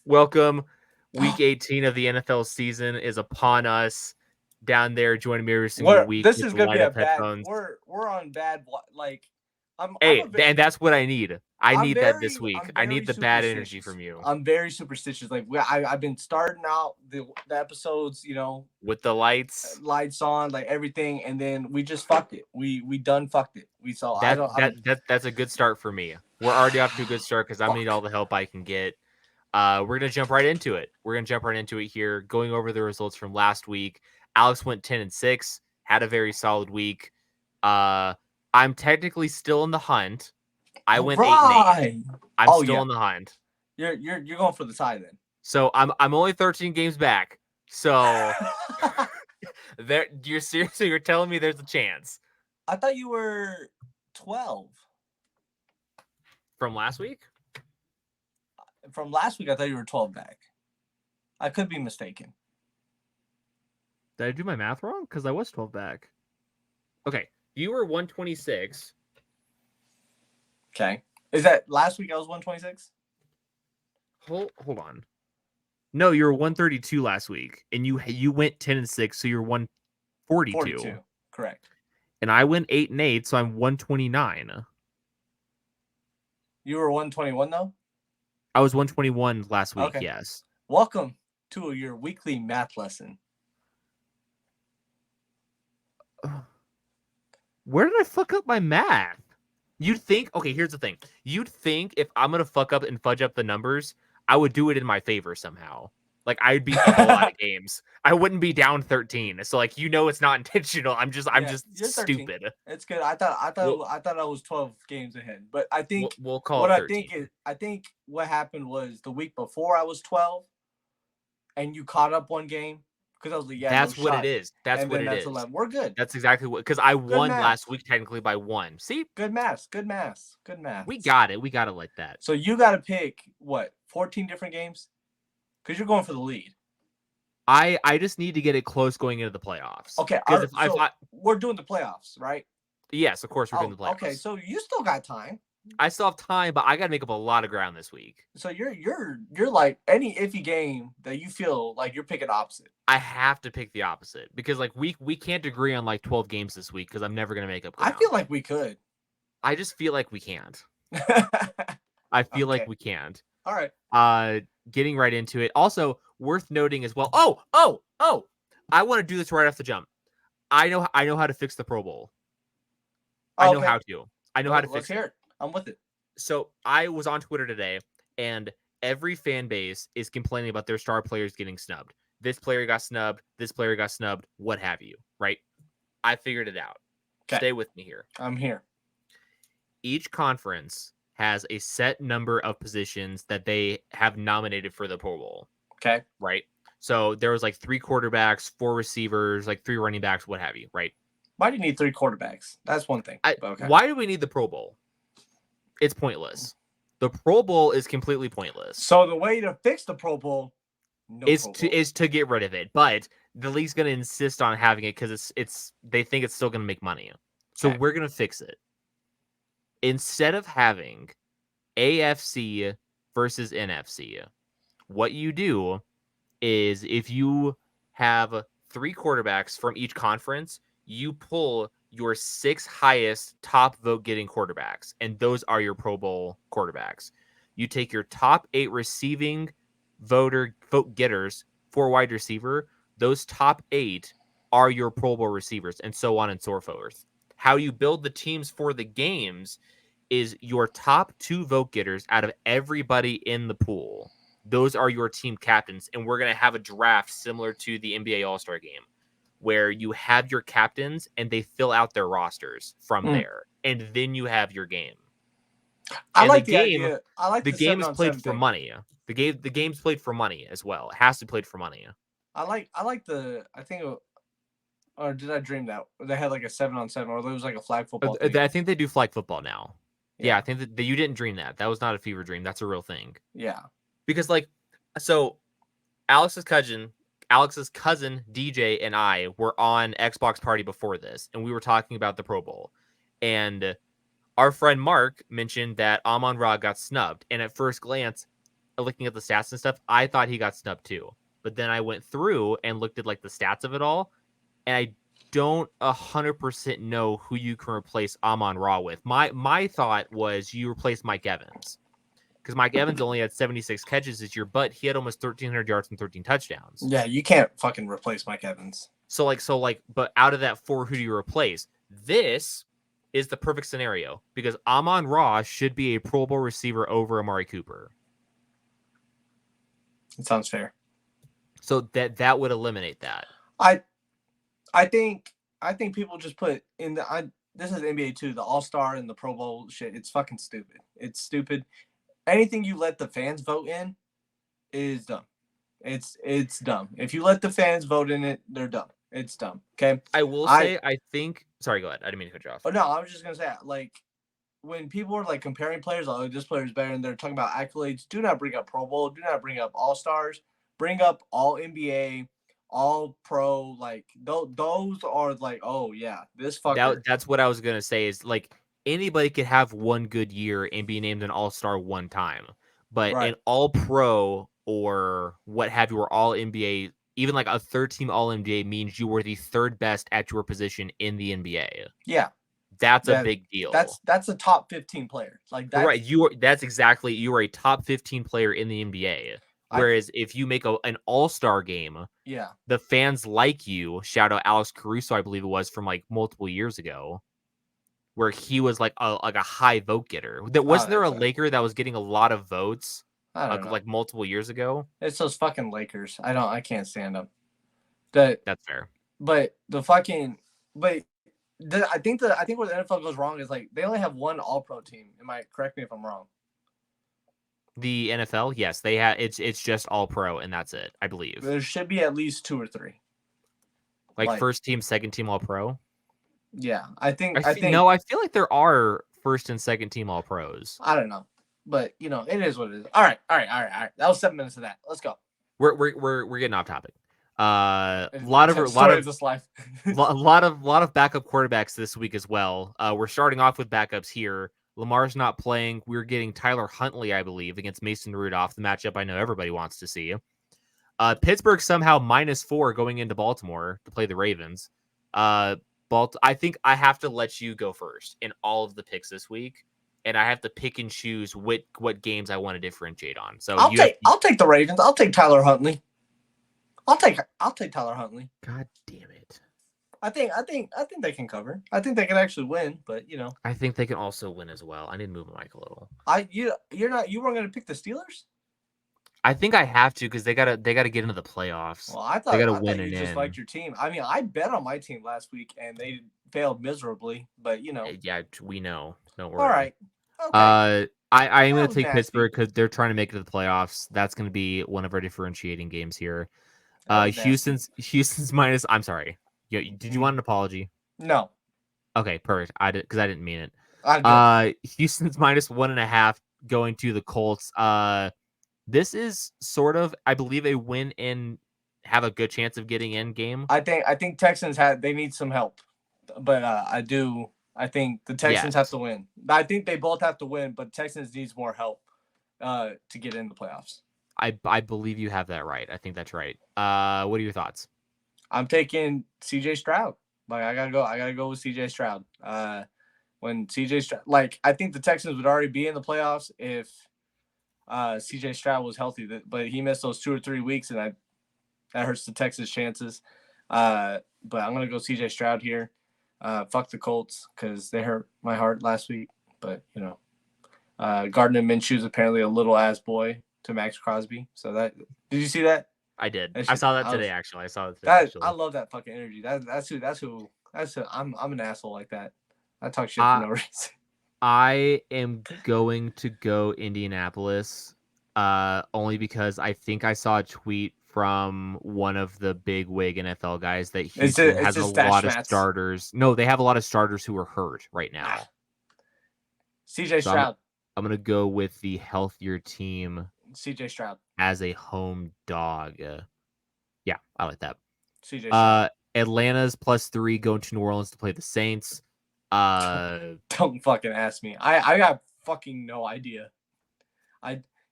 Welcome. Week 18 of the NFL season is upon us. Down there, joining me every single week This with is the gonna be light a up bad. headphones. We're on bad. Like, I'm Hey, a bit. and that's what I need. I I'm need that this very. week. I'm I very need the bad energy superstitious. from you. I'm very superstitious. Like, I've been starting out the episodes, With the lights. lights on, like everything, and then we just fucked it. We done fucked it. We saw. I don't. That's a good start for me. We're already off to a good start because I'm gonna need Fuck. all the help I can get. We're gonna jump right into it. Here, going over the results from last week. Alex went 10-6, had a very solid week. I'm technically still in the hunt. I went 8-8. I'm still in the hunt. You're going for the tie then. So I'm only 13 games back. So you're telling me there's a chance. I thought you were 12. From last week? From last week, I thought you were 12 back. I could be mistaken. Did I do my math wrong? Because I was 12 back. Okay. You were 126. Okay. Is that last week I was 126? Hold on. No, you were 132 last week. And you went 10-6, so you're 142. 42. Correct. And I went 8-8, so I'm 129. You were 121 though? I was 121 last week, okay. Yes. Welcome to your weekly math lesson. Where did I fuck up my math? You'd think, okay, here's the thing. You'd think if I'm going to fuck up and fudge up the numbers, I would do it in my favor somehow. Like, I'd beat people out of games. I wouldn't be down 13. So, like, it's not intentional. I'm just stupid. It's good. I thought I was 12 games ahead. But I think we'll call it 13. I think what happened was the week before I was 12 and you caught up one game. Because I was like, that's what it is. That's what it is. 11. We're good. That's exactly what. Because I won last week technically by 1. See, good math. We got it. We got it like that. So you got to pick 14 different games, because you're going for the lead. I just need to get it close going into the playoffs. Okay, we're doing the playoffs, right? Yes, of course we're doing the playoffs. Okay, so you still got time. I still have time, but I got to make up a lot of ground this week. So you're like any iffy game that you feel like you're picking opposite. I have to pick the opposite because like we can't agree on like 12 games this week because I'm never gonna make up ground. I feel like we could. I just feel like we can't. I feel like we can't. All right. Getting right into it. Also worth noting as well. Oh! I want to do this right off the jump. I know how to fix the Pro Bowl. I know how to. I know how to fix it. I'm with it. So I was on Twitter today, and every fan base is complaining about their star players getting snubbed. This player got snubbed. This player got snubbed. What have you, right? I figured it out. Okay. Stay with me here. I'm here. Each conference has a set number of positions that they have nominated for the Pro Bowl. Okay. Right? So there was like 3 quarterbacks, 4 receivers, like 3 running backs, what have you, right? Why do you need 3 quarterbacks? That's one thing. Okay. Why do we need the Pro Bowl? It's pointless. The Pro Bowl is completely pointless. So the way to fix the Pro Bowl is to get rid of it, but the league's going to insist on having it because they think it's still going to make money. So we're going to fix it. Instead of having AFC versus NFC, what you do is if you have 3 quarterbacks from each conference, you pull your 6 highest top vote getting quarterbacks, and those are your Pro Bowl quarterbacks. You take your top 8 receiving vote getters for wide receiver. Those top 8 are your Pro Bowl receivers, and so on and so forth. How you build the teams for the games is your top 2 vote getters out of everybody in the pool. Those are your team captains, and we're going to have a draft similar to the NBA All-Star Game, where you have your captains and they fill out their rosters from there, and then you have your game. I like the idea. I like the game is played for money. The game's played for money as well. It has to be played for money. I think, or did I dream that they had like a 7-on-7, or there was like a flag football thing? I think they do flag football now. Yeah, I think that you didn't dream that. That was not a fever dream. That's a real thing. Yeah, because so Alex's cousin DJ and I were on Xbox Party before this, and we were talking about the Pro Bowl. And our friend Mark mentioned that Amon-Ra got snubbed. And at first glance, looking at the stats and stuff, I thought he got snubbed too. But then I went through and looked at like the stats of it all, and I don't 100% know who you can replace Amon-Ra with. My thought was you replace Mike Evans, because Mike Evans only had 76 catches this year, but he had almost 1,300 yards and 13 touchdowns. Yeah, you can't fucking replace Mike Evans. So but out of that four, who do you replace? This is the perfect scenario because Amon-Ra should be a Pro Bowl receiver over Amari Cooper. It sounds fair. So that would eliminate that. I think people just put in this is NBA too, the All-Star and the Pro Bowl shit. It's fucking stupid. It's stupid. Anything you let the fans vote in is dumb. It's dumb. If you let the fans vote in it, they're dumb. It's dumb. Okay. I will say, I think. Sorry, go ahead. I didn't mean to cut you off. Oh no, I was just gonna say, like, when people are like comparing players, like, oh, this player is better, and they're talking about accolades. Do not bring up Pro Bowl. Do not bring up All Stars. Bring up All NBA, All Pro. Like those are like, oh yeah, this fucker. That's what I was gonna say. Is like anybody could have one good year and be named an All Star one time, but an All Pro or what have you, or All NBA. Even like a third team All NBA means you were the third best at your position in the NBA. Yeah. That's a big deal. That's a top 15 player. Like that's right. You are a top 15 player in the NBA. Whereas if you make an all-star game, yeah, the fans like you. Shout out Alex Caruso, I believe it was from like multiple years ago, where he was like a high vote getter. Wasn't there a Laker that was getting a lot of votes? I don't know. Like multiple years ago. It's those fucking Lakers. I can't stand them. That's fair. But I think where the NFL goes wrong is like they only have one All-Pro team. Correct me if I'm wrong? The NFL, yes, they have. It's just All-Pro and that's it. I believe there should be at least 2 or 3. Like first team, second team All-Pro. Yeah, I think. No, I feel like there are first and second team All-Pros. I don't know. But it is what it is. All right. That was 7 minutes of that. Let's go. We're getting off topic. A lot of backup quarterbacks this week as well. We're starting off with backups here. Lamar's not playing. We're getting Tyler Huntley, I believe, against Mason Rudolph, the matchup I know everybody wants to see. Pittsburgh somehow -4 going into Baltimore to play the Ravens. I think I have to let you go first in all of the picks this week. And I have to pick and choose what games I want to differentiate on. So I'll take the Ravens. I'll take Tyler Huntley. I'll take Tyler Huntley. God damn it! I think they can cover. I think they can actually win, but I think they can also win as well. I need to move my mic a little. You weren't going to pick the Steelers? I think I have to because they gotta get into the playoffs. Well, I thought they gotta win you just liked your team. I mean, I bet on my team last week and they failed miserably. But yeah, we know. Don't worry. All right. Okay. I am going to take Pittsburgh because they're trying to make it to the playoffs. That's going to be one of our differentiating games here. Houston's minus. I'm sorry. Did you want an apology? No. Okay, perfect. I did because I didn't mean it. Houston's -1.5 going to the Colts. This is sort of, I believe, a win and have a good chance of getting in game. I think Texans they need some help, but I think the Texans have to win. I think they both have to win, but Texans needs more help to get in the playoffs. I believe you have that right. I think that's right. What are your thoughts? I'm taking CJ Stroud. Like I gotta go with CJ Stroud. When CJ Stroud, like I think the Texans would already be in the playoffs if CJ Stroud was healthy, but he missed those 2 or 3 weeks, and that hurts the Texans' chances. But I'm gonna go CJ Stroud here. Fuck the Colts because they hurt my heart last week. But Gardner Minshew's apparently a little ass boy to Max Crosby. So did you see that? I did. I saw that today. Actually, I saw it today. I love that fucking energy. That's who. I'm an asshole like that. I talk shit for no reason. I am going to go Indianapolis, only because I think I saw a tweet from one of the big wig NFL guys that Houston has a lot of starters. No, they have a lot of starters who are hurt right now. CJ Stroud. I'm going to go with the healthier team. CJ Stroud as a home dog. Yeah, I like that. CJ Stroud. Atlanta's +3 going to New Orleans to play the Saints. Don't fucking ask me. I got fucking no idea.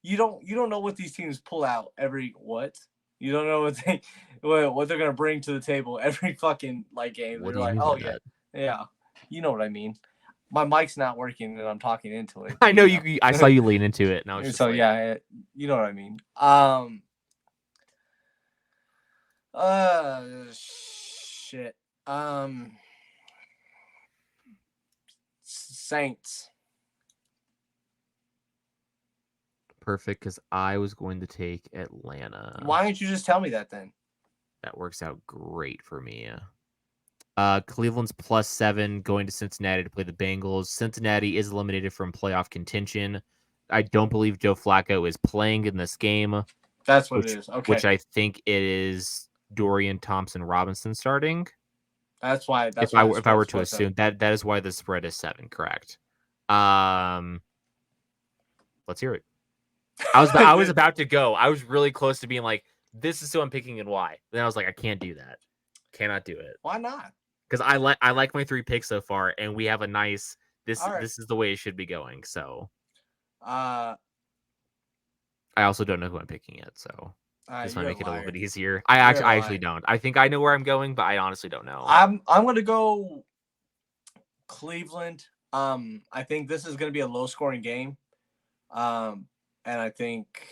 you don't know what these teams pull out every what. You don't know what they're gonna bring to the table every fucking like game. What They're do you like, mean oh by yeah, that? yeah, you know what I mean. My mic's not working and I'm talking into it. I But, know you. I saw you lean into it, and I was just so like, yeah, you know what I mean. Shit. Saints. perfect, because I was going to take Atlanta. Why didn't you just tell me that then? That works out great for me. Cleveland's +7 going to Cincinnati to play the Bengals. Cincinnati is eliminated from playoff contention. I don't believe Joe Flacco is playing in this game. That's what it is. Okay. Which I think it is Dorian Thompson-Robinson starting. That's why. If I were to assume that is why the spread is 7, correct? Let's hear it. I was about to go. I was really close to being like, this is who I'm picking and why. Then I was like, I can't do that. Cannot do it. Why not? Because I like my 3 picks so far, and we have a nice this All right. this is the way it should be going. So I also don't know who I'm picking yet, so this might make it a little bit easier. I actually don't. I think I know where I'm going, but I honestly don't know. I'm gonna go Cleveland. I think this is gonna be a low scoring game. And I think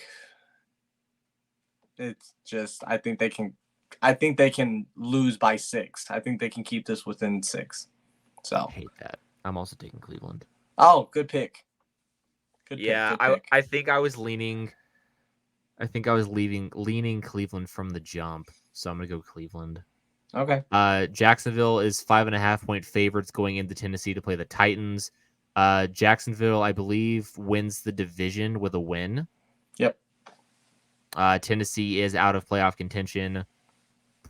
it's just I think they can lose by 6. I think they can keep this within 6. So I hate that. I'm also taking Cleveland. Oh, good pick. Good pick. I think I was leaning Cleveland from the jump, so I'm gonna go Cleveland. Okay. Jacksonville is 5.5-point favorites going into Tennessee to play the Titans. Jacksonville, I believe, wins the division with a win. Yep. Tennessee is out of playoff contention.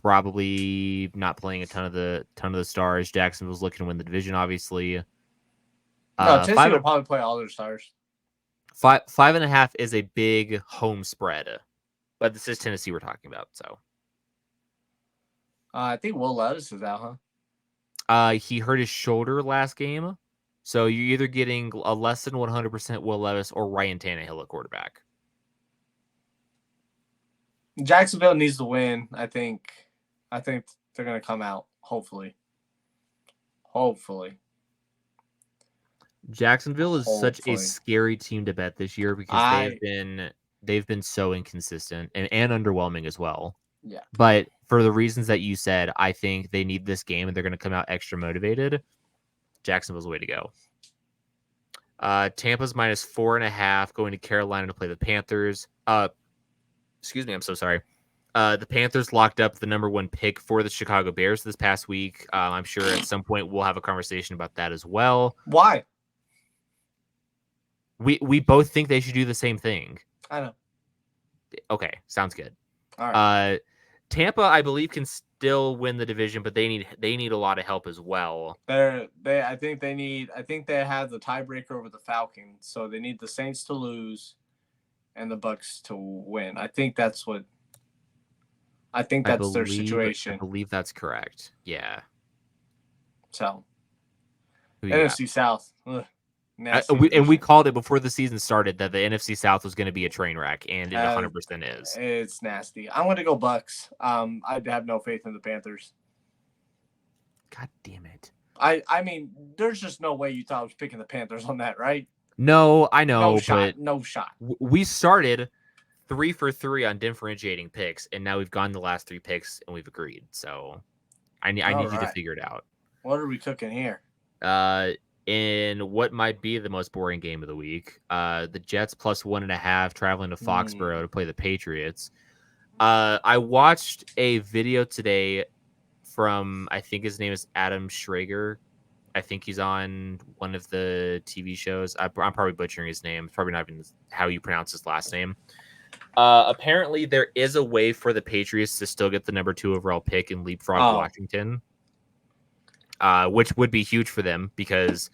Probably not playing a ton of the stars. Jacksonville's looking to win the division, obviously. No, Tennessee will probably play all their stars. 5.5 is a big home spread, but this is Tennessee we're talking about. So, I think Will Levis is out, huh? He hurt his shoulder last game, so you're either getting a less than 100% Will Levis or Ryan Tannehill at quarterback. Jacksonville needs to win. I think they're gonna come out. Hopefully. Jacksonville is such a scary team to bet this year because they've been so inconsistent and underwhelming as well. Yeah. But for the reasons that you said, I think they need this game and they're going to come out extra motivated. Jacksonville's the way to go. Tampa's -4.5 going to Carolina to play the Panthers. Excuse me, I'm so sorry. The Panthers locked up the number 1 pick for the Chicago Bears this past week. I'm sure at some point we'll have a conversation about that as well. Why? We both think they should do the same thing. I know. Okay, sounds good. All right. Tampa, I believe, can still win the division, but they need a lot of help as well. I think they have the tiebreaker over the Falcons, so they need the Saints to lose and the Bucks to win. I think that's their situation. I believe that's correct. Yeah. So NFC South. Ugh. We called it before the season started that the NFC South was going to be a train wreck, and it 100% is. It's nasty. I'm going to go Bucks. I have no faith in the Panthers. God damn it! I mean, there's just no way you thought I was picking the Panthers on that, right? No, I know, no shot. We started 3 for 3 on differentiating picks, and now we've gone the last 3 picks and we've agreed. So I need you to figure it out. What are we cooking here? In what might be the most boring game of the week, the Jets +1.5 traveling to Foxborough to play the Patriots. I watched a video today from, I think his name is Adam Schrager. I think he's on one of the TV shows. I'm probably butchering his name. It's probably not even how you pronounce his last name. Apparently, there is a way for the Patriots to still get the number 2 overall pick and leapfrog Washington. Which would be huge for them because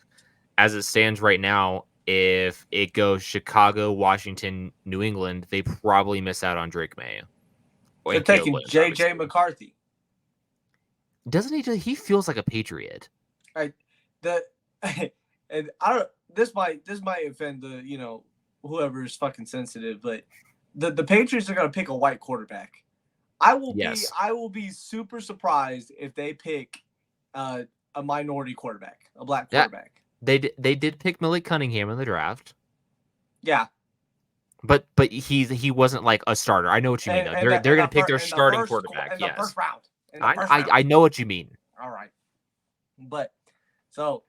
as it stands right now, if it goes Chicago, Washington, New England, they probably miss out on Drake May. They're taking J.J. McCarthy. Doesn't he? He feels like a Patriot. And I don't. This might offend the whoever is fucking sensitive, but the Patriots are gonna pick a white quarterback. I will be super surprised if they pick a minority quarterback, a black quarterback. They did pick Malik Cunningham in the draft. Yeah. But he wasn't like a starter. I know what you mean though. They're going to pick their starting quarterback. In the first round. I know what you mean. All right. But so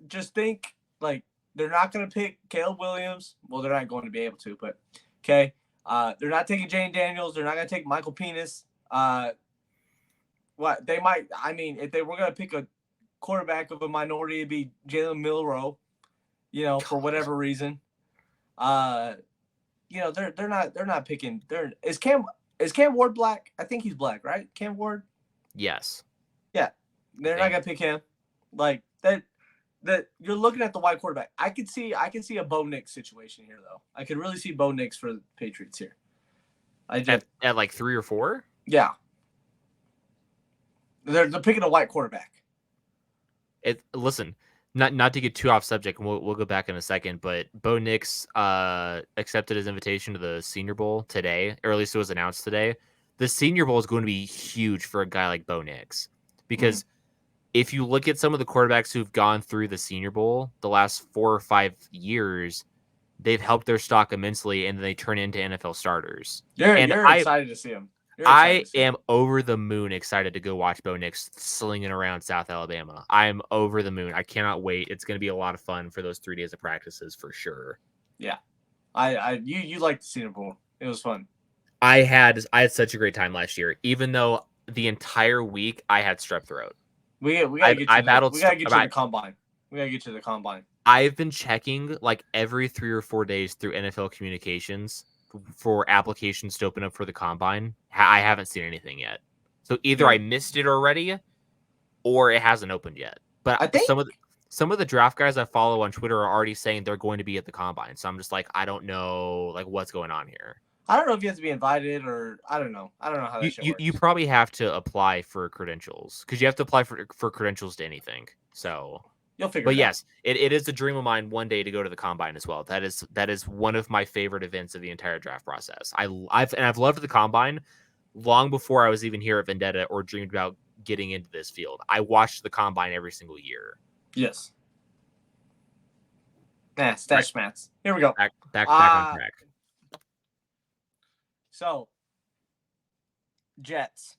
just think like they're not going to pick Caleb Williams. Well, they're not going to be able to, but okay. They're not taking Jane Daniels. They're not going to take Michael Penis. What they might, I mean, if they were going to pick a quarterback of a minority, it'd be Jalen Milroe, for whatever reason. They're not picking. Is Cam Ward black? I think he's black, right? Cam Ward. Yes. Yeah, they're not gonna pick him. Like that. That you're looking at the white quarterback. I could see a Bo Nix situation here though. I could really see Bo Nix for the Patriots here. At like 3 or 4. Yeah. They're picking a white quarterback. Listen. Not to get too off subject, and we'll go back in a second, but Bo Nix accepted his invitation to the Senior Bowl today, or at least it was announced today. The Senior Bowl is going to be huge for a guy like Bo Nix because if you look at some of the quarterbacks who've gone through the Senior Bowl the last 4 or 5 years, they've helped their stock immensely, and they turn into NFL starters. You're excited to see him. I am over the moon excited to go watch Bo Nix slinging around South Alabama. I'm over the moon. I cannot wait. It's going to be a lot of fun for those 3 days of practices for sure. Yeah, you liked the Senior Bowl. It was fun. I had such a great time last year, even though the entire week I had strep throat. We gotta get you to the combine. We gotta get you to the combine. I've been checking like every 3 or 4 days through NFL communications for applications to open up for the combine. I haven't seen anything yet. So either I missed it already or it hasn't opened yet. But I think some of the draft guys I follow on Twitter are already saying they're going to be at the combine. So I'm just like, I don't know like what's going on here. I don't know if you have to be invited or I don't know. I don't know how that shit works. You probably have to apply for credentials because you have to apply for credentials to anything. So you'll figure but it yes, out. it is a dream of mine one day to go to the combine as well. That is one of my favorite events of the entire draft process. I've loved the combine long before I was even here at Vendetta or dreamed about getting into this field. I watched the combine every single year. Yes. Stash mats. Here we go. Back on track. So, Jets.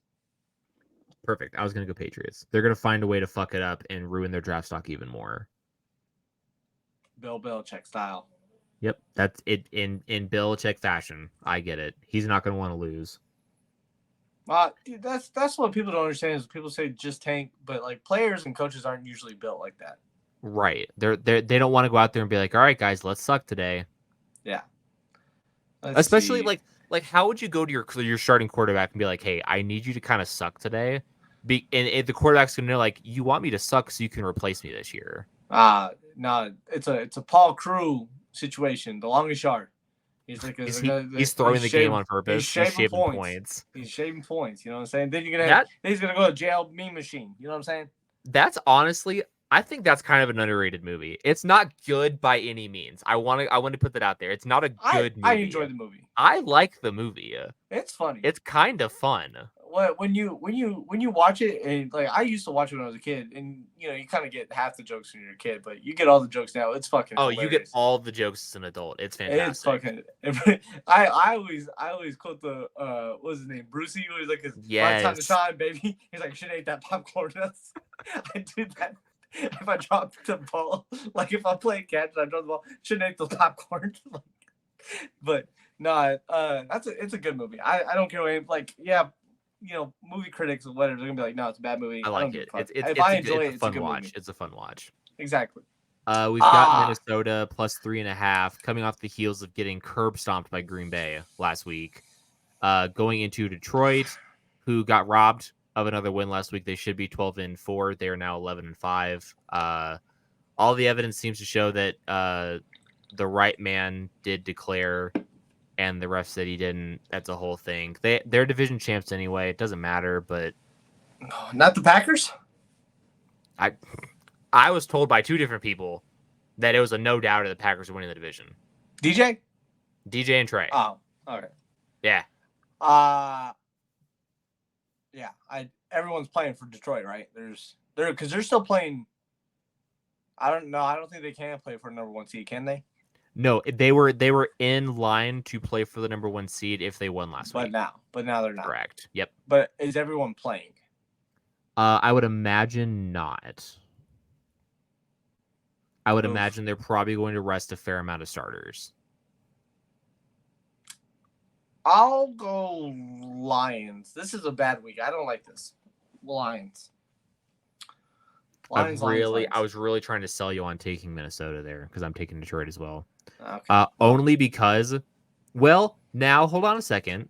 Perfect. I was going to go Patriots. They're going to find a way to fuck it up and ruin their draft stock even more. Bill Belichick style. Yep, that's it in Belichick fashion. I get it. He's not going to want to lose. That's what people don't understand is people say just tank, but like players and coaches aren't usually built like that. Right. They don't want to go out there and be like, all right, guys, let's suck today. Yeah. Especially like how would you go to your starting quarterback and be like, hey, I need you to kind of suck today? And the quarterback's gonna know like you want me to suck so you can replace me this year. No, it's a Paul Crew situation, the longest yard. He's like he's throwing the game on purpose. He's shaving points. He's shaving points. You know what I'm saying? Then he's gonna go to jail meme machine. You know what I'm saying? That's honestly, I think that's kind of an underrated movie. It's not good by any means. I want to put that out there. It's not a good movie. I enjoy the movie. I like the movie. It's funny. It's kind of fun. When you watch it, and like I used to watch it when I was a kid, and you kind of get half the jokes when you're a kid, but you get all the jokes now. It's fucking hilarious. You get all the jokes as an adult. It's fantastic. It's fucking. I always quote the what's his name, Brucey, who was like his time to shine, baby. He's like, should ate that popcorn. I do that. If I drop the ball, like if I play catch and I drop the ball, shouldn't eat the popcorn. But no, it's a good movie. I don't care what movie critics or whatever, they're gonna be like, no, it's a bad movie. I like it. It's a fun watch. Movie. It's a fun watch. Exactly. We've got Minnesota plus 3.5 coming off the heels of getting curb stomped by Green Bay last week. Going into Detroit, who got robbed of another win last week. They should be 12-4. They are now 11-5. All the evidence seems to show that the right man did declare, and the ref said he didn't. That's a whole thing. They're division champs anyway. It doesn't matter, but not the Packers. I was told by 2 different people that it was a no doubter the Packers are winning the division. DJ? DJ and Trey. Oh, okay. Yeah. Yeah. Everyone's playing for Detroit, right? Because they're still playing. I don't know. I don't think they can play for number 1 seed, can they? No, they were in line to play for the number 1 seed if they won last week. But now they're not. Correct. Yep. But is everyone playing? I would imagine not. I would imagine they're probably going to rest a fair amount of starters. I'll go Lions. This is a bad week. I don't like this. Lions. I was really trying to sell you on taking Minnesota there because I'm taking Detroit as well. Okay. Only because, well, now hold on a second.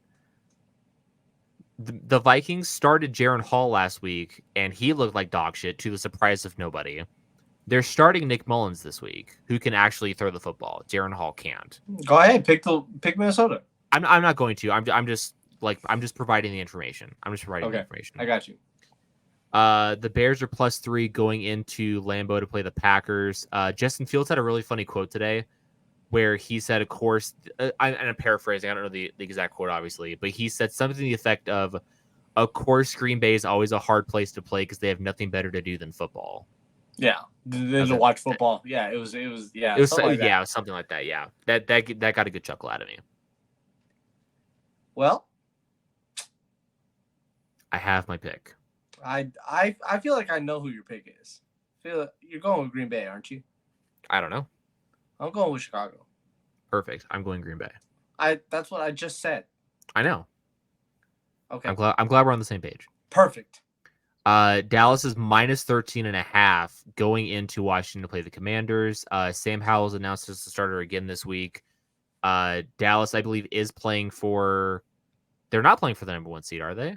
The Vikings started Jaron Hall last week, and he looked like dog shit to the surprise of nobody. They're starting Nick Mullins this week, who can actually throw the football. Jaron Hall can't. Go ahead, pick Minnesota. I'm not going to. I'm just providing the information. I'm just providing the information. I got you. The Bears are +3 going into Lambeau to play the Packers. Justin Fields had a really funny quote today where he said, of course, I'm paraphrasing. I don't know the exact quote, obviously, but he said something to the effect of, of course, Green Bay is always a hard place to play because they have nothing better to do than football. Yeah, than to watch football. Yeah, it was something like that. Yeah, that got a good chuckle out of me. Well, I have my pick. I feel like I know who your pick is. You're going with Green Bay, aren't you? I don't know. I'm going with Chicago. Perfect. I'm going Green Bay. That's what I just said. I know. Okay. I'm glad we're on the same page. Perfect. Dallas is -13.5 going into Washington to play the Commanders. Sam Howell's announced as the starter again this week. Dallas, I believe, is playing for. They're not playing for the number 1 seed, are they?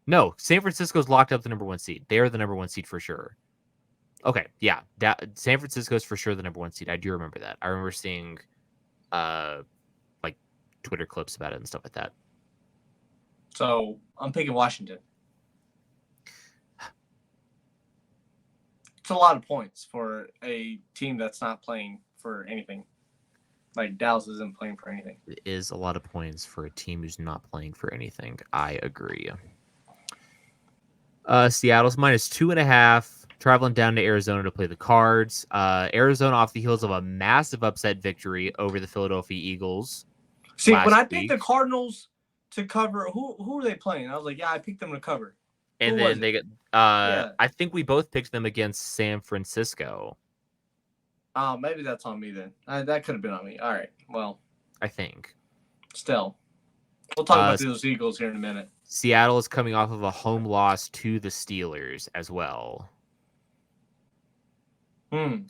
No, San Francisco's locked up the number 1 seed. They are the number 1 seed for sure. Okay, yeah, San Francisco's for sure the number 1 seed. I do remember that. I remember seeing, like Twitter clips about it and stuff like that. So I'm picking Washington. It's a lot of points for a team that's not playing for anything. Like Dallas isn't playing for anything. It is a lot of points for a team who's not playing for anything. I agree. Seattle's -2.5, traveling down to Arizona to play the Cards. Arizona off the heels of a massive upset victory over the Philadelphia Eagles. See, when I picked the Cardinals to cover, who are they playing? I was like, yeah, I picked them to cover. And then they get. I think we both picked them against San Francisco. Oh, maybe that's on me then. That could have been on me. All right. Well, I think. Still, we'll talk about those Eagles here in a minute. Seattle is coming off of a home loss to the Steelers as well. I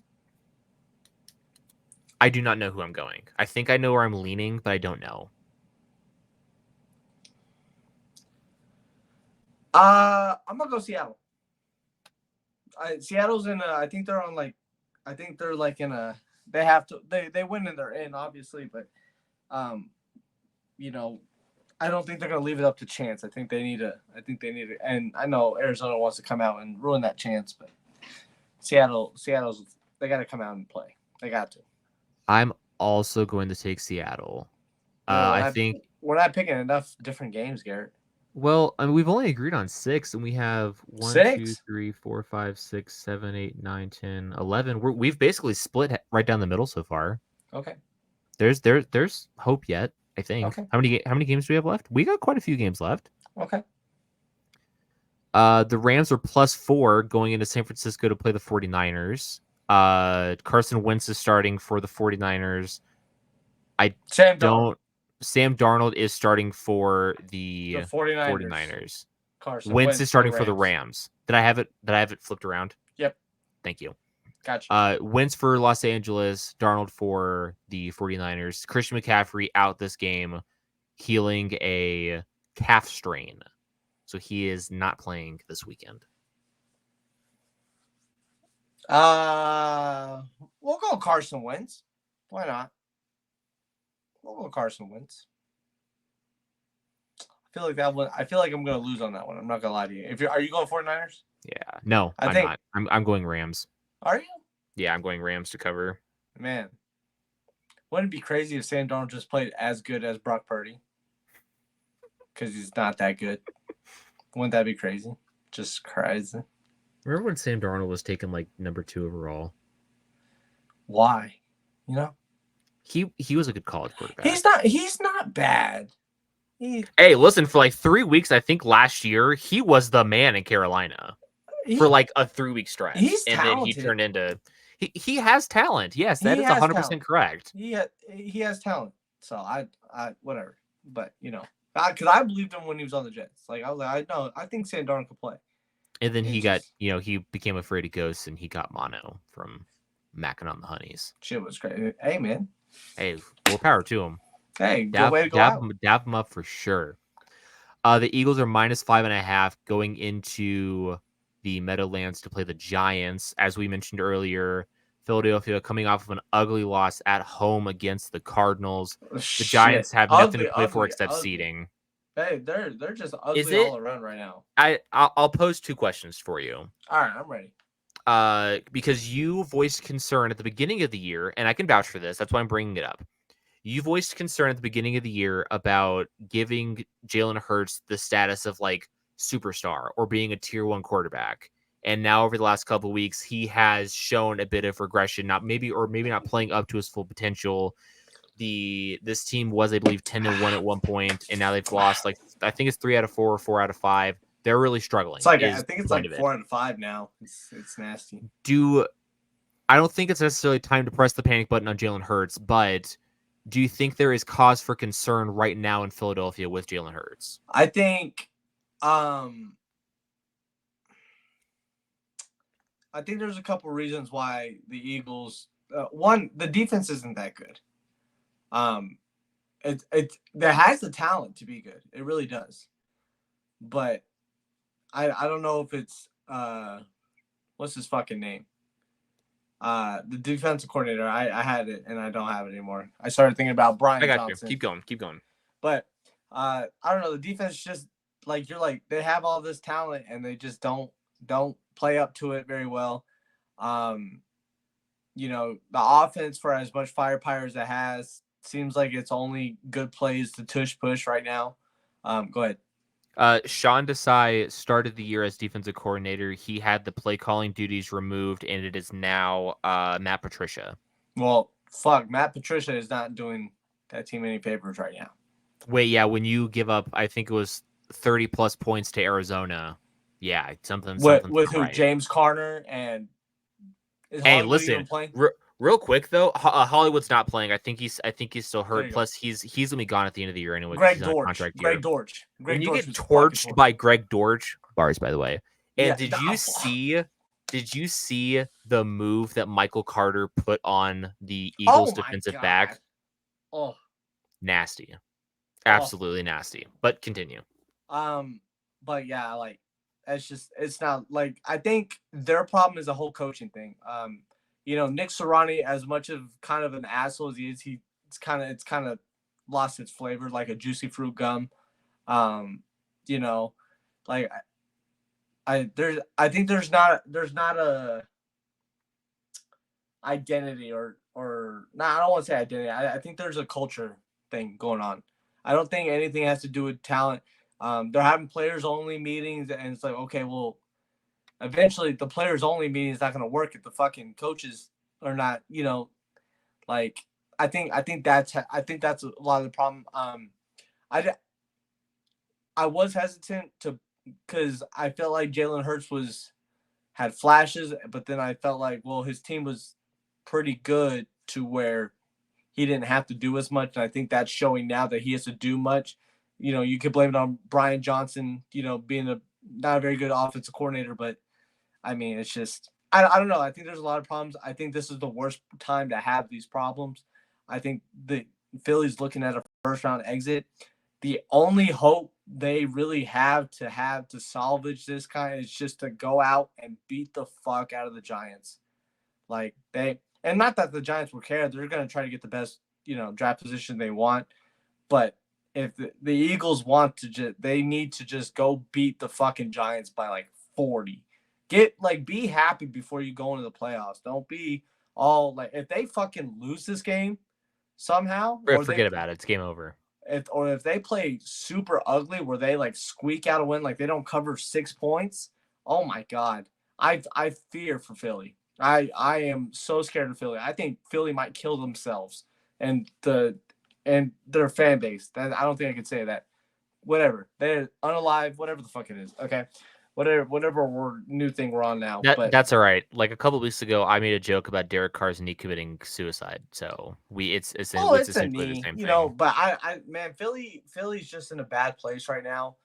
do not know who I'm going. I think I know where I'm leaning, but I don't know. I'm gonna go Seattle. Seattle's in I think they're on like, I think they're like in a. They have to. They win and they're in, obviously, but, I don't think they're gonna leave it up to chance. I think they need to. And I know Arizona wants to come out and ruin that chance, but Seattle's they got to come out and play. They got to. I'm also going to take Seattle. I think we're not picking enough different games, Garrett. Well, I mean, we've only agreed on 6, and we have 1, 2, 3, 4, 5, 6, 7, 8, 9, 10, 11. We've basically split right down the middle so far. Okay. There's hope yet, I think. Okay. How many games do we have left? We got quite a few games left. Okay. The Rams are +4 going into San Francisco to play the 49ers. Carson Wentz is starting for the 49ers. Sam Darnold is starting for the 49ers. Wentz is starting for the Rams. Did I have it flipped around? Yep. Thank you. Gotcha. Wentz for Los Angeles, Darnold for the 49ers. Christian McCaffrey out this game, healing a calf strain. So he is not playing this weekend. We'll go Carson Wentz. Why not? We'll go Carson Wentz. I feel like I'm gonna lose on that one. I'm not gonna lie to you. Are you going 49ers? Yeah. No, I'm not. I'm going Rams. Are you? Yeah, I'm going Rams to cover. Man. Wouldn't it be crazy if Sam Darnold just played as good as Brock Purdy? Because he's not that good. Wouldn't that be crazy? Just crazy. Remember when Sam Darnold was taken like number 2 overall? Why? You know, he was a good college quarterback. He's not bad. Hey, listen, for like 3 weeks, I think last year he was the man in Carolina for like a 3-week stretch. He's and talented. Then he turned into he has talent. Yes, that is 100% correct. He has talent. So I whatever. But because I believed him when he was on the Jets. Like I was like, I think Sam Darnold could play. And then he became afraid of ghosts and he got mono from macking on the honeys. Shit was crazy. Hey man. Hey, more power to him. Hey, good way to go out. Dab him up for sure. The Eagles are -5.5 going into the Meadowlands to play the Giants. As we mentioned earlier, Philadelphia coming off of an ugly loss at home against the Cardinals. The Giants have nothing to play for except seeding. Hey, they're just ugly all around right now. I'll pose 2 questions for you. All right, I'm ready. Because you voiced concern at the beginning of the year, and I can vouch for this. That's why I'm bringing it up. You voiced concern at the beginning of the year about giving Jalen Hurts the status of like superstar or being a tier 1 quarterback. And now over the last couple of weeks, he has shown a bit of regression, maybe not playing up to his full potential. This team was, I believe, 10-1 at one point, and now they've lost I think it's 3 out of 4 or 4 out of 5. They're really struggling. It's like I think it's like 4 out of 5 now. It's nasty. I don't think it's necessarily time to press the panic button on Jalen Hurts, but do you think there is cause for concern right now in Philadelphia with Jalen Hurts? I think there's a couple reasons why the Eagles. One, the defense isn't that good. It has the talent to be good. It really does. But I don't know if it's what's his fucking name? The defensive coordinator. I had it and I don't have it anymore. I started thinking about Brian Johnson. You. Keep going. But I don't know. The defense just they have all this talent and they just don't play up to it very well. The offense, for as much firepower as it has, seems like it's only good plays to tush push right now. Go ahead. Sean Desai started the year as defensive coordinator. He had the play calling duties removed, and it is now Matt Patricia. Well, fuck, Matt Patricia is not doing that team any favors right now. Wait, yeah, when you give up, I think it was 30 plus points to Arizona. Yeah, something with who? Right. James Conner and hey, listen. Real quick though, Hollywood's not playing. I think he's still hurt. Plus, he's gonna be gone at the end of the year anyway. Greg Dortch. When you get torched by Greg Dortch, bars by the way. And did you see the move that Michael Carter put on the Eagles defensive back? Oh, nasty, absolutely nasty. But continue. But yeah, it's not like I think their problem is a whole coaching thing. Nick Sirianni, as much of kind of an asshole as he is, it's kind of lost its flavor like a juicy fruit gum. I think there's not a identity or I don't want to say identity. I think there's a culture thing going on. I don't think anything has to do with talent. They're having players only meetings, and it's like, okay, well, eventually the players only meeting is not going to work if the fucking coaches are not, I think that's a lot of the problem. I was hesitant because I felt like Jalen Hurts had flashes, but then I felt like, well, his team was pretty good to where he didn't have to do as much. And I think that's showing now that he has to do much. You could blame it on Brian Johnson, being not a very good offensive coordinator, but I mean, it's just, I don't know. I think there's a lot of problems. I think this is the worst time to have these problems. I think the Philly's looking at a first round exit. The only hope they really have to salvage this kind is just to go out and beat the fuck out of the Giants. And not that the Giants will care. They're going to try to get the best, draft position they want. But if the Eagles want to they need to just go beat the fucking Giants by 40. Be happy before you go into the playoffs. Don't be all if they fucking lose this game, somehow, or Forget about it. It's game over. if they play super ugly where they like squeak out a win, like they don't cover 6 points, oh my god. I fear for Philly. I am so scared of Philly. I think Philly might kill themselves and their fan base. That I don't think I could say that. Whatever. They're unalive, whatever the fuck it is. Okay. Whatever new thing we're on now. But That's all right. Like a couple weeks ago, I made a joke about Derek Carr's knee committing suicide. So it's it's essentially a the knee, same you thing. know. But I man, Philly's just in a bad place right now,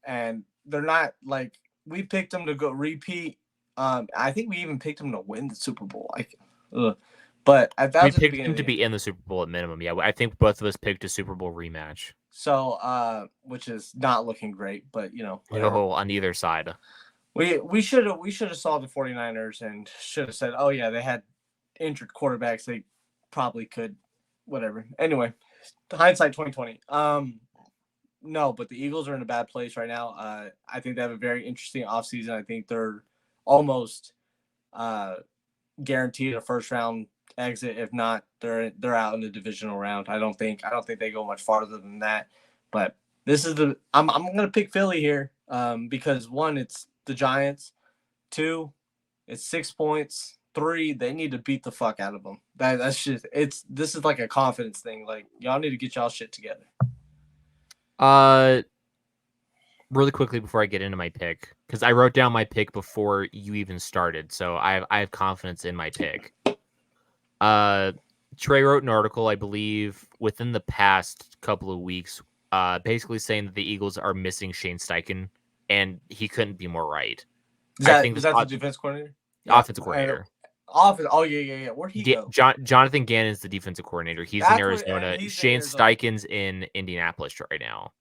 and they're not like we picked them to go repeat. I think we even picked them to win the Super Bowl. Like, but that We was at the picked beginning him of the to year. be in the Super Bowl at minimum. Yeah, I think both of us picked a Super Bowl rematch. So, which is not looking great, but whatever. On either side. We should have saw the 49ers and should have said, oh yeah, they had injured quarterbacks. They probably could, whatever. Anyway, hindsight 2020. No, but the Eagles are in a bad place right now. I think they have a very interesting offseason. I think they're almost guaranteed a first round exit. If not, they're out in the divisional round. I don't think they go much farther than that. But this is I'm gonna pick Philly here because one, it's the Giants. Two, it's 6 points. Three, they need to beat the fuck out of them. That's just this is like a confidence thing. Like y'all need to get y'all shit together. Really quickly before I get into my pick, because I wrote down my pick before you even started, so I have confidence in my pick. Trey wrote an article, I believe, within the past couple of weeks, basically saying that the Eagles are missing Shane Steichen, and he couldn't be more right. Is that the defense coordinator? Offensive coordinator. Offense. Oh yeah. Where'd he go? Jonathan Gannon's the defensive coordinator. He's in Arizona. Shane Steichen's in Indianapolis right now.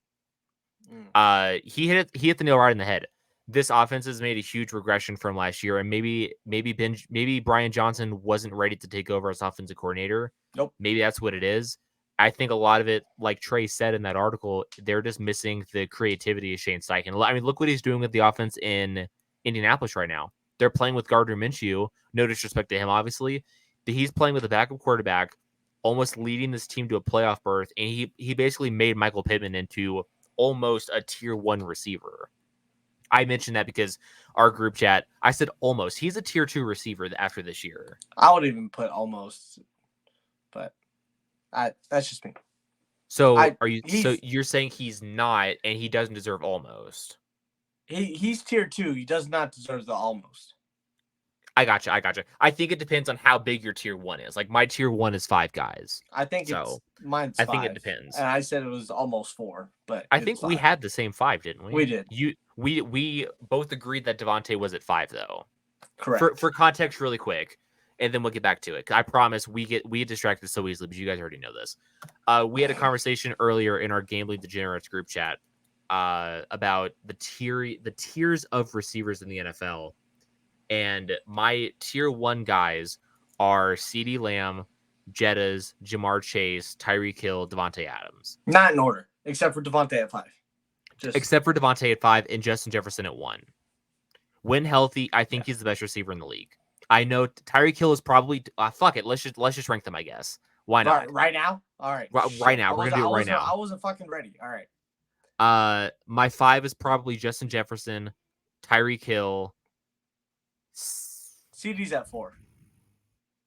He hit the nail right in the head. This offense has made a huge regression from last year, and maybe Brian Johnson wasn't ready to take over as offensive coordinator. Nope. Maybe that's what it is. I think a lot of it, like Trey said in that article, they're just missing the creativity of Shane Steichen. I mean, look what he's doing with the offense in Indianapolis right now. They're playing with Gardner Minshew. No disrespect to him, obviously. But he's playing with a backup quarterback, almost leading this team to a playoff berth, and he basically made Michael Pittman into almost a tier 1 receiver. I mentioned that because our group chat, I said almost. He's a tier 2 receiver after this year. I would even put almost, but that's just me. So so you're saying he's not, and he doesn't deserve almost? He's tier 2. He does not deserve the almost. I gotcha. I think it depends on how big your tier 1 is. Like my tier 1 is 5 guys. I think mine's 5. I think it depends. And I said it was almost 4, but I think 5. We had the same 5, didn't we? We did. We both agreed that Devontae was at 5 though. Correct. For context, really quick, and then we'll get back to it. I promise we get distracted so easily, but you guys already know this. We had a conversation earlier in our Gambling Degenerates group chat about the tiers of receivers in the NFL. And my tier 1 guys are CeeDee Lamb, Jettas, Jamar Chase, Tyreek Hill, Devontae Adams. Not in order, except for Devontae at 5. Except for Devontae at 5 and Justin Jefferson at 1. When healthy, I think he's the best receiver in the league. I know Tyreek Hill is probably fuck it. Let's just rank them, I guess. Why not? Right now? All right. Right now. We're gonna do it right now. I wasn't fucking ready. All right. My 5 is probably Justin Jefferson, Tyreek Hill. CD's at 4.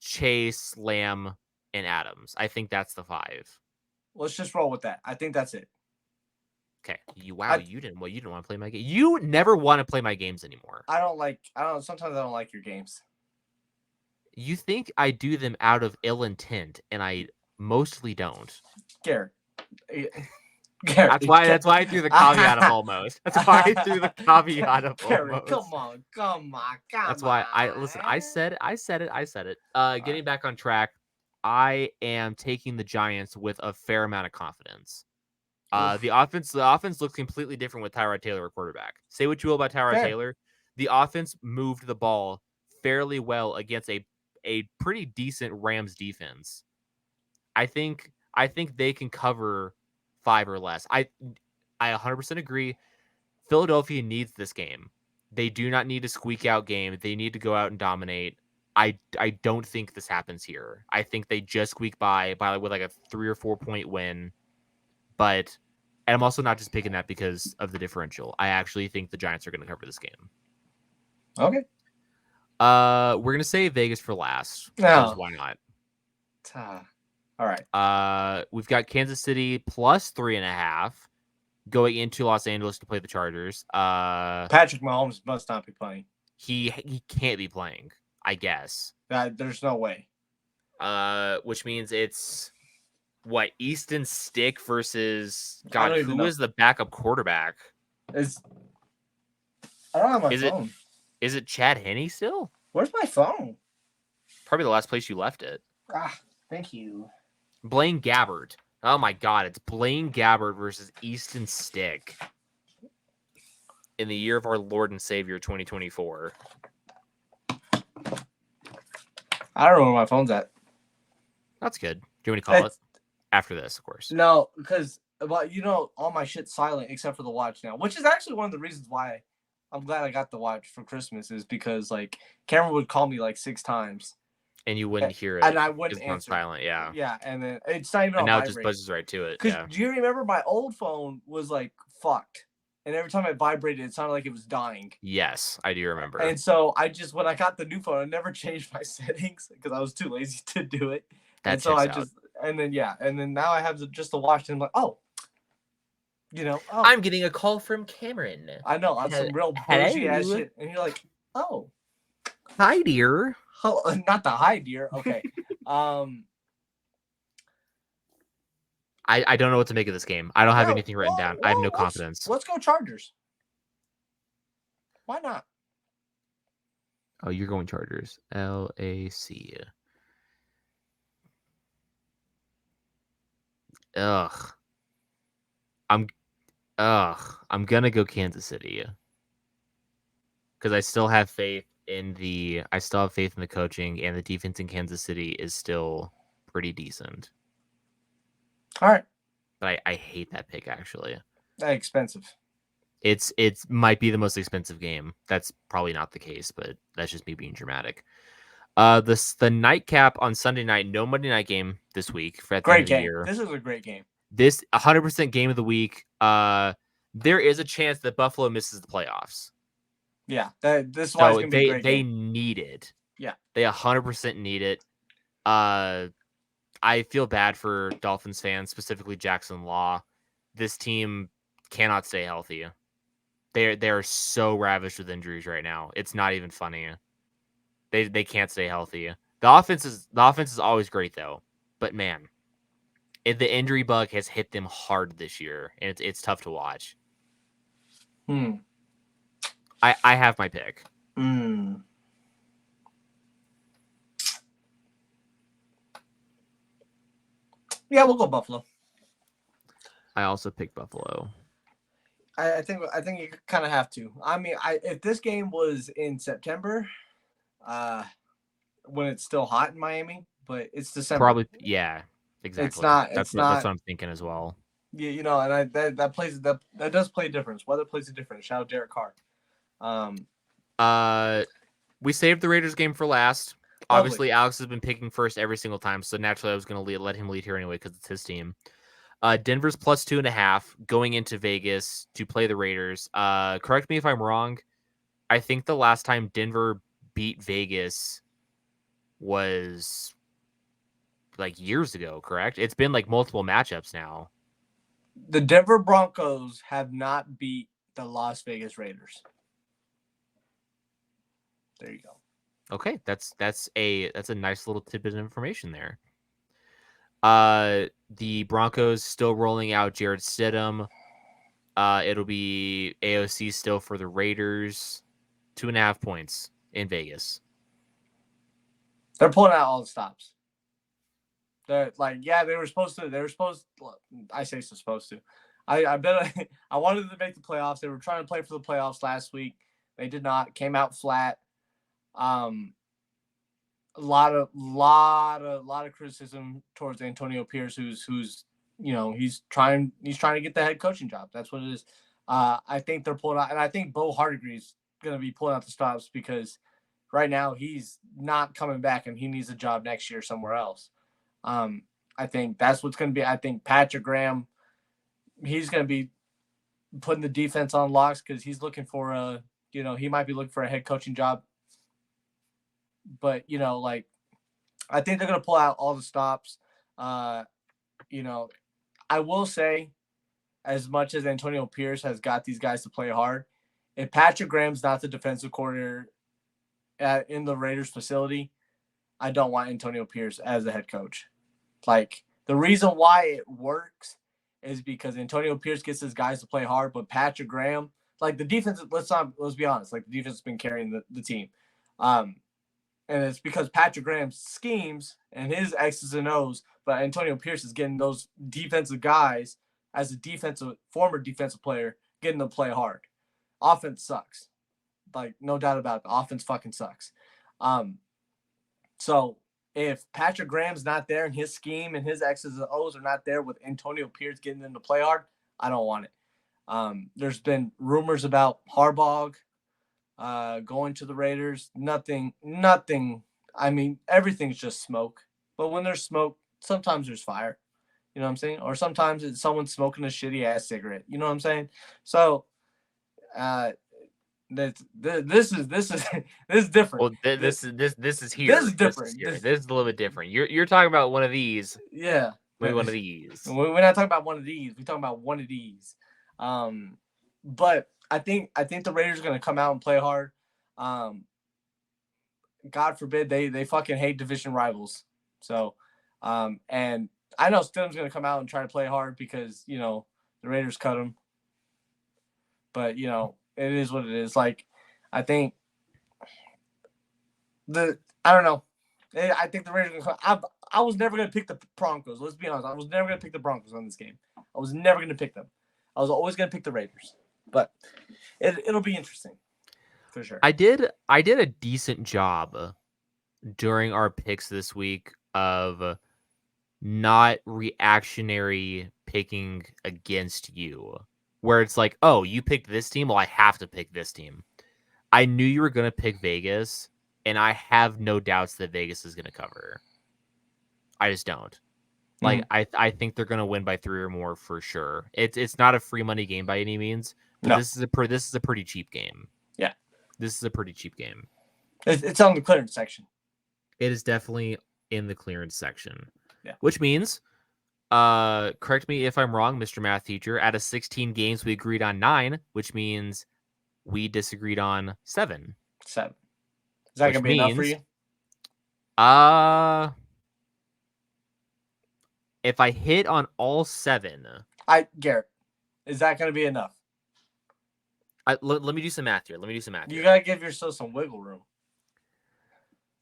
Chase, Lamb, and Adams. I think that's the 5. Let's just roll with that. I think that's it. Okay. You didn't want to play my game. You never want to play my games anymore. Sometimes I don't like your games. You think I do them out of ill intent, and I mostly don't. Garrett. That's why I threw the caveat of almost. That's why I threw the caveat of almost. Come on. That's why I said it. Getting back on track, I am taking the Giants with a fair amount of confidence. The offense looks completely different with Tyrod Taylor at quarterback. Say what you will about Tyrod Taylor, the offense moved the ball fairly well against a pretty decent Rams defense. I think they can cover 5 or less. I 100% agree. Philadelphia needs this game. They do not need a squeak out game. They need to go out and dominate. I don't think this happens here. I think they just squeak by with like a 3 or 4 point win. But and I'm also not just picking that because of the differential. I actually think the Giants are going to cover this game. Okay. We're gonna say Vegas for last. No. Because why not? All right. We've got Kansas City plus 3.5 going into Los Angeles to play the Chargers. Patrick Mahomes must not be playing. He can't be playing, I guess. There's no way. Which means it's what, Easton Stick versus I don't even who know. is the backup quarterback? I don't have my phone. Is it Chad Henne still? Where's my phone? Probably the last place you left it. Thank you. Blaine Gabbert. Oh my God, it's Blaine Gabbert versus Easton Stick in the year of our Lord and Savior 2024. I don't know where my phone's at. That's good. Do you want me to call it after this, of course? No, because all my shit's silent except for the watch now, which is actually one of the reasons why I'm glad I got the watch for Christmas, is because like Cameron would call me like 6 times. And you wouldn't hear it. And I wouldn't answer. Silent, yeah. Yeah, and then it's not even and on now vibrate. It just buzzes right to it. Because yeah. Do you remember my old phone was like fucked? And every time it vibrated, it sounded like it was dying. Yes, I do remember. And so when I got the new phone, I never changed my settings because I was too lazy to do it. And so and then now I have just the watch, and I'm like, I'm getting a call from Cameron. I know, on some real bougie ass shit. And you're like, oh. Hi, dear. Oh, not the hi, dear. Okay. I don't know what to make of this game. I don't have anything written down. I have no confidence. Let's go Chargers. Why not? Oh, you're going Chargers. LAC. Ugh. I'm gonna go Kansas City. Because I still have faith in the coaching, and the defense in Kansas City is still pretty decent. All right. But I hate that pick, actually. That's expensive. It might be the most expensive game. That's probably not the case, but that's just me being dramatic. The nightcap on Sunday night, no Monday night game this week for at the end of the year. This is a great game. This 100% game of the week. There is a chance that Buffalo misses the playoffs. Yeah, this is why it's gonna be a great they game. need it. Yeah, they 100% need it. I feel bad for Dolphins fans, specifically Jackson Law. This team cannot stay healthy. They're so ravished with injuries right now. It's not even funny. They can't stay healthy. The offense is always great though, but man, the injury bug has hit them hard this year, and it's tough to watch. I have my pick. Yeah, we'll go Buffalo. I also picked Buffalo. I think you kind of have to. I mean, if this game was in September, when it's still hot in Miami, but it's December. Probably, yeah, exactly. It's not. That's what I'm thinking as well. Yeah, and that does play a difference. Weather plays a difference. Shout out Derek Carr. We saved the Raiders game for last. Lovely. Obviously, Alex has been picking first every single time, so naturally I was going to let him lead here anyway because it's his team. Denver's plus 2.5 going into Vegas to play the Raiders. Correct me if I'm wrong. I think the last time Denver beat Vegas was like years ago, correct? It's been like multiple matchups now. The Denver Broncos have not beat the Las Vegas Raiders. There you go. Okay, that's a nice little tidbit of information there. The Broncos still rolling out Jared Stidham. It'll be AOC still for the Raiders. 2.5 points in Vegas. They're pulling out all the stops. They're like, they were supposed to. I say supposed to. I bet I wanted them to make the playoffs. They were trying to play for the playoffs last week. They did not. Came out flat. A lot of criticism towards Antonio Pierce, who's he's trying to get the head coaching job. That's what it is. I think they're pulling out, and I think Bo Hardegree's going to be pulling out the stops because right now he's not coming back and he needs a job next year somewhere else. I think that's what's going to be. I think Patrick Graham, he's going to be putting the defense on locks because he's looking for he might be looking for a head coaching job. But, like, I think they're going to pull out all the stops. I will say, as much as Antonio Pierce has got these guys to play hard, if Patrick Graham's not the defensive coordinator in the Raiders facility, I don't want Antonio Pierce as the head coach. Like, the reason why it works is because Antonio Pierce gets his guys to play hard, but Patrick Graham, like the defense, let's be honest, like the defense has been carrying the team. And it's because Patrick Graham schemes and his X's and O's, but Antonio Pierce is getting those defensive guys as a former defensive player, getting them to play hard. Offense sucks. Like, no doubt about it. The offense fucking sucks. So if Patrick Graham's not there and his scheme and his X's and O's are not there with Antonio Pierce getting them to play hard, I don't want it. There's been rumors about Harbaugh going to the Raiders. Nothing. I mean, everything's just smoke. But when there's smoke, sometimes there's fire. You know what I'm saying? Or sometimes it's someone smoking a shitty ass cigarette. You know what I'm saying? So, this is different. Well, this is here. This is different. This is a little bit different. You're talking about one of these. Yeah. Maybe one of these. We're not talking about one of these. We're talking about one of these. But I think the Raiders are going to come out and play hard. God forbid they fucking hate division rivals. So, and I know Stidham's going to come out and try to play hard because, the Raiders cut him. But, it is what it is. Like, I think I don't know. I think the Raiders are going to come. I was never going to pick the Broncos. Let's be honest. I was never going to pick the Broncos on this game. I was never going to pick them. I was always going to pick the Raiders. But it'll be interesting. For sure. I did a decent job during our picks this week of not reactionary picking against you, where it's like, oh, you picked this team, well, I have to pick this team. I knew you were going to pick Vegas, and I have no doubts that Vegas is going to cover. I just don't. Like, I think they're going to win by 3 or more for sure. It's not a free money game by any means, but no. This is a pretty cheap game. Yeah. This is a pretty cheap game. It's on the clearance section. It is definitely in the clearance section. Yeah. Which means, correct me if I'm wrong, Mr. Math Teacher, out of 16 games, we agreed on 9, which means we disagreed on 7. 7. Is that going to be enough for you? If I hit on all 7... Garrett, is that going to be enough? Let me do some math here. You got to give yourself some wiggle room.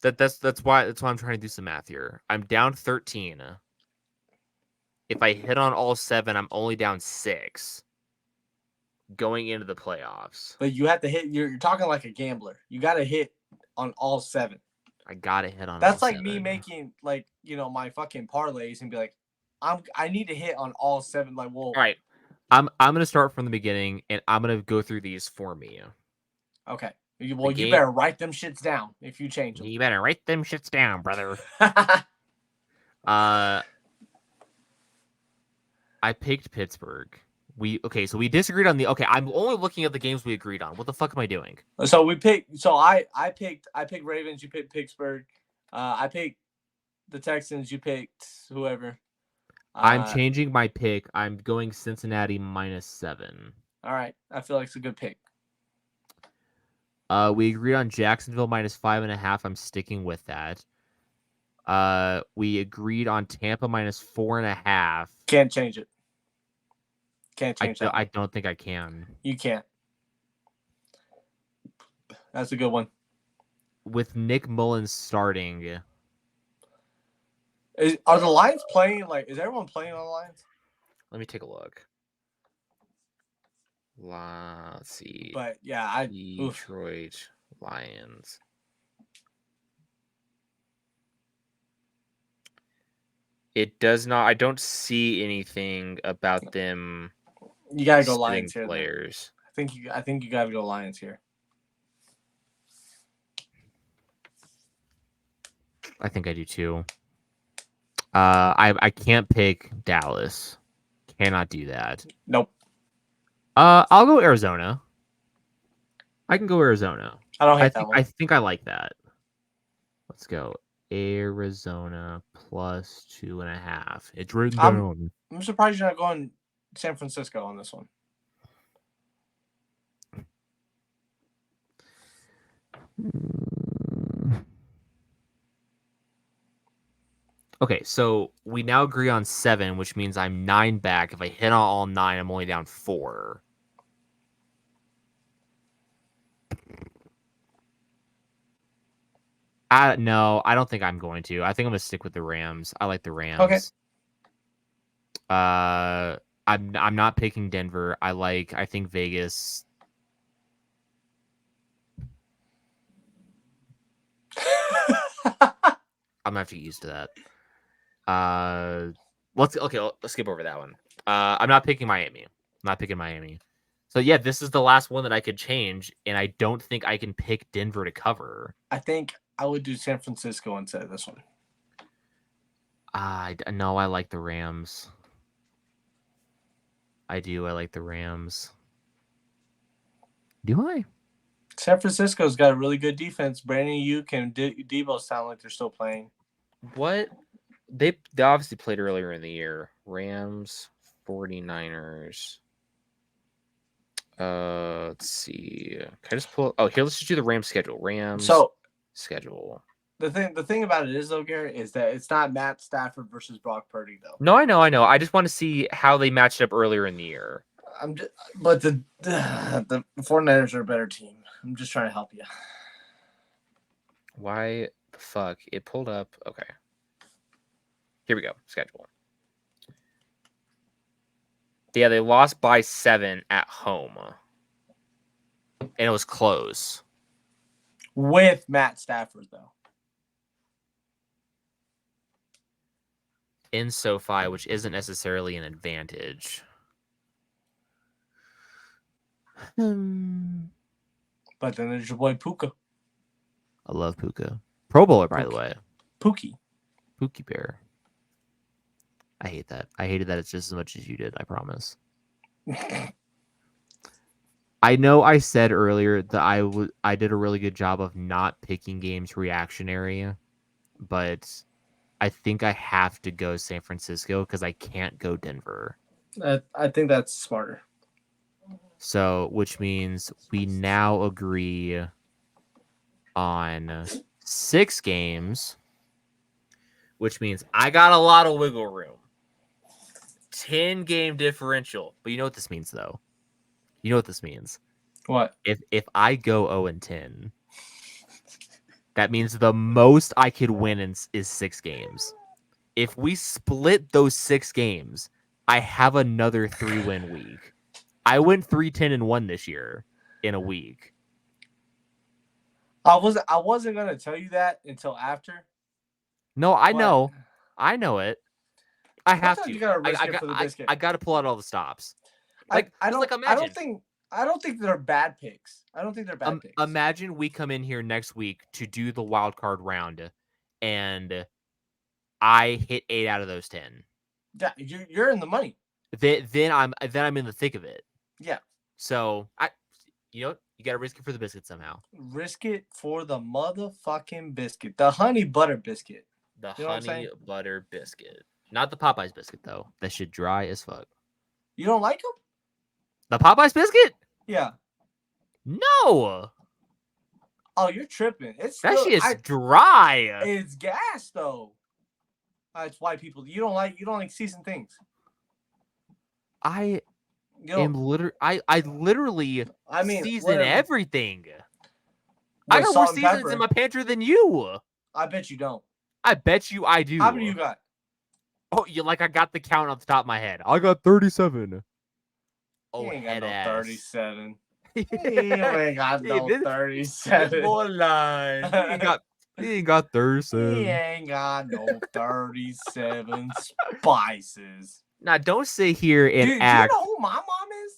That's why I'm trying to do some math here. I'm down 13. If I hit on all 7, I'm only down 6 going into the playoffs. But you have to hit. You're talking like a gambler. You got to hit on all 7. I got to hit on. That's all like 7. Me making my fucking parlays and be like, I need to hit on all 7. Like, well, all right. I'm gonna start from the beginning and I'm gonna go through these for me. Okay. Well, you better write them shits down if you change them. You better write them shits down, brother. I picked Pittsburgh. So we disagreed on I'm only looking at the games we agreed on. What the fuck am I doing? So we picked. So I picked Ravens. You picked Pittsburgh. I picked the Texans. You picked whoever. I'm changing my pick. I'm going Cincinnati -7. All right, I feel like it's a good pick. We agreed on Jacksonville -5.5. I'm sticking with that. We agreed on Tampa -4.5. Can't change it. Can't change that. I don't think I can. You can't. That's a good one. With Nick Mullins starting. Are the Lions playing? Is everyone playing on the Lions? Let me take a look. Let's see. But yeah, Detroit Lions. It does not. I don't see anything about them. You gotta go Lions here. Players. I think you gotta go Lions here. I think I do too. I can't pick Dallas. Cannot do that. Nope. I'll go Arizona. I can go Arizona. I don't hate that one. I think I like that. Let's go Arizona plus 2.5. It's written down. I'm surprised you're not going San Francisco on this one. Okay, so we now agree on 7, which means I'm 9 back. If I hit on all 9, I'm only down 4. No, I don't think I'm going to. I think I'm gonna stick with the Rams. I like the Rams. Okay. I'm not picking Denver. I think Vegas. I'm gonna have to get used to that. Let's skip over that one. I'm not picking Miami. So yeah, this is the last one that I could change, and I don't think I can pick Denver to cover. I think I would do San Francisco instead of this one. No, I like the Rams. I do. I like the Rams. Do I? San Francisco's got a really good defense. Brandon Ayuk and Debo sound like they're still playing. What? They obviously played earlier in the year. Rams, 49ers. Let's see. Can I just pull? Oh, here, let's just do the Rams schedule. Rams schedule. The thing about it is though, Garrett, is that it's not Matt Stafford versus Brock Purdy though. No, I know. I just want to see how they matched up earlier in the year. But the 49ers are a better team. I'm just trying to help you. Why the fuck? It pulled up. Okay. Here we go. Schedule. Yeah, they lost by 7 at home. And it was close. With Matt Stafford, though. In SoFi, which isn't necessarily an advantage. But then there's your boy Puka. I love Puka. Pro Bowler, by the way. Pookie Bear. I hate that. I hated that it's just as much as you did, I promise. I know I said earlier that I did a really good job of not picking games reactionary, but I think I have to go San Francisco because I can't go Denver. I think that's smarter. So, which means we now agree on 6 games, which means I got a lot of wiggle room. 10-game differential. But you know what this means, though? You know what this means? What? If I go 0-10, that means the most I could win is 6 games. If we split those 6 games, I have another 3-win week. I went 3-10-1 this year in a week. I wasn't gonna tell you that until after. No, I know it. I have to. You gotta risk it for the biscuit. I got to pull out all the stops. I don't think they're bad picks. I don't think they're bad picks. Imagine we come in here next week to do the wild card round, and I hit 8 out of those 10. Yeah, you're in the money. Then I'm in the thick of it. Yeah. So you know, you got to risk it for the biscuit somehow. Risk it for the motherfucking biscuit, the honey butter biscuit. The honey butter biscuit, not the Popeyes biscuit though. That shit dry as fuck. You don't like them? The Popeyes biscuit? Yeah. No. Oh, you're tripping. That shit's dry. It's gas though. That's why people you don't like seasoned things. I literally season everything. I got more seasons in my pantry than you. I bet you don't. I bet you I do. How many you got? Oh, I got the count off the top of my head. I got 37. Oh, you ain't got no 37. You ain't got no 37. More line. He ain't got 37. He ain't got no 37 spices. Now, don't sit here and act. Do you know who my mom is?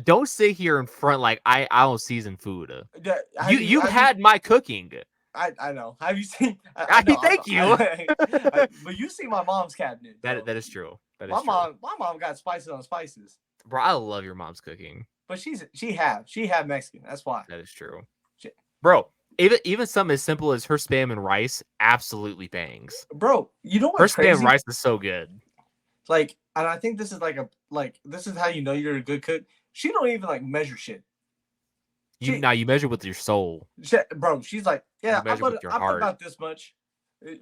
Don't sit here in front like I don't season food. You had my cooking. I know. Have you seen? I know. Thank you. But you see my mom's cabinet. That is true. That is my true. mom got spices on spices. Bro, I love your mom's cooking. But she have Mexican. That's why. That is true. Shit. Bro, even something as simple as her spam and rice absolutely bangs. Bro, you know what's her crazy? Her spam and rice is so good. Like, and I think this is this is how you know you're a good cook. She don't even like measure shit. You measure with your soul. Bro, she's like, yeah, I put about this much.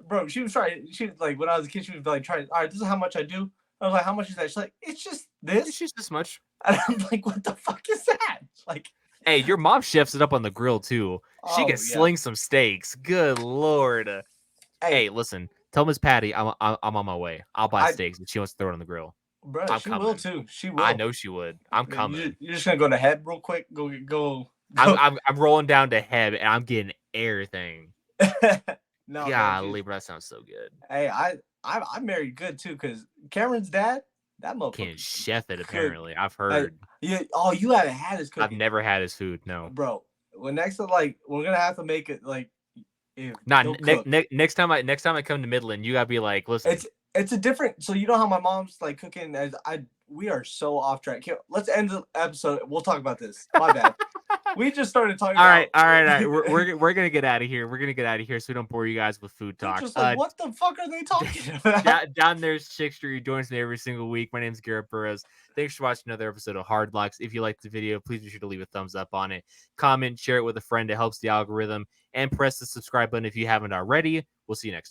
Bro, she was trying. She was like, when I was a kid, she was like trying. All right, this is how much I do. I was like, how much is that? She's like, it's just this. It's just this much. And I'm like, what the fuck is that? Like, hey, your mom chefs it up on the grill too. She can sling some steaks. Good lord. Hey, listen, tell Miss Patty I'm on my way. I'll buy steaks if she wants to throw it on the grill. Bro, she will too. She will. I know she would. I'm coming. You're just gonna go to Heb real quick. Go. I'm rolling down to Heb and I'm getting everything. No, golly, bro, that sounds so good. Hey, I married good too, because Cameron's dad, that motherfucker can chef it apparently. I've heard. You haven't had his cooking. I've never had his food. No, bro. Well, next we're gonna have to make it like. Next time I come to Midland, you gotta be like, listen. It's a different. So you know how my mom's like cooking. We are so off track. Let's end the episode. We'll talk about this. My bad. We just started talking. All right. We're gonna get out of here. We're gonna get out of here so we don't bore you guys with food talk. Just like, what the fuck are they talking about? Down there's Chickster, who joins me every single week. My name's Garrett Burrows. Thanks for watching another episode of Hard Locks. If you liked the video, please be sure to leave a thumbs up on it. Comment, share it with a friend. It helps the algorithm. And press the subscribe button if you haven't already. We'll see you next time.